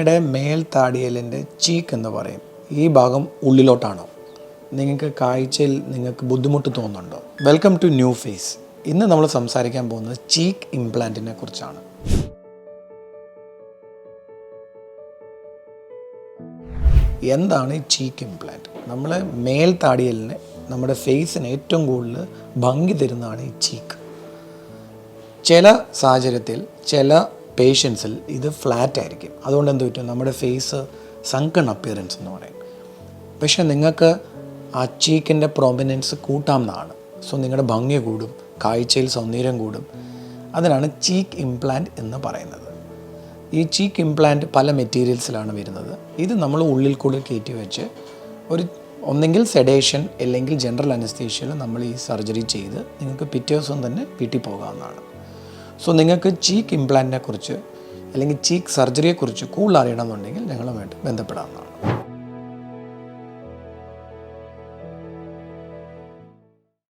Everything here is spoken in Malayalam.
അങ്ങയുടെ മേൽത്താടിയലിൻ്റെ ചീക്ക് എന്ന് പറയും. ഈ ഭാഗം ഉള്ളിലോട്ടാണോ? നിങ്ങൾക്ക് കാഴ്ചയിൽ നിങ്ങൾക്ക് ബുദ്ധിമുട്ട് തോന്നുന്നുണ്ടോ? Welcome to new face. ഇന്ന് നമ്മൾ സംസാരിക്കാൻ പോകുന്നത് ചീക്ക് ഇംപ്ലാന്റിനെ കുറിച്ചാണ്. എന്താണ് ഈ ചീക്ക് ഇംപ്ലാന്റ്? നമ്മളെ മേൽത്താടിയലിന്, നമ്മുടെ ഫേസിന് ഏറ്റവും കൂടുതൽ ഭംഗി തരുന്നതാണ് ഈ ചീക്ക്. ചില സാഹചര്യത്തിൽ ചില പേഷ്യൻസിൽ ഇത് ഫ്ലാറ്റ് ആയിരിക്കും. അതുകൊണ്ട് എന്ത് പറ്റും, നമ്മുടെ ഫേസ് സങ്കൺ അപ്പിയറൻസ് എന്ന് പറയും. പക്ഷേ നിങ്ങൾക്ക് ആ ചീക്കിൻ്റെ പ്രൊമിനൻസ് കൂട്ടാവുന്നതാണ്. സോ നിങ്ങളുടെ ഭംഗി കൂടും, കാഴ്ചയിൽ സൗന്ദര്യം കൂടും. അതിനാണ് ചീക്ക് ഇംപ്ലാന്റ് എന്ന് പറയുന്നത്. ഈ ചീക്ക് ഇംപ്ലാന്റ് പല മെറ്റീരിയൽസിലാണ് വരുന്നത്. ഇത് നമ്മൾ ഉള്ളിൽ കൂടെ കയറ്റി വെച്ച് ഒന്നെങ്കിൽ സെഡേഷൻ അല്ലെങ്കിൽ ജനറൽ അനസ്തീഷ്യയിൽ നമ്മൾ ഈ സർജറി ചെയ്ത് നിങ്ങൾക്ക് പിറ്റേ ദിവസം തന്നെ വീട്ടിൽ പോകാവുന്നതാണ്. സോ നിങ്ങൾക്ക് ചീക്ക് ഇംപ്ലാന്റിനെ കുറിച്ച് അല്ലെങ്കിൽ ചീക്ക് സർജറിയെക്കുറിച്ച് കൂടുതൽ അറിയണമെന്നുണ്ടെങ്കിൽ ഞങ്ങളുമായിട്ട് ബന്ധപ്പെടാവുന്നതാണ്.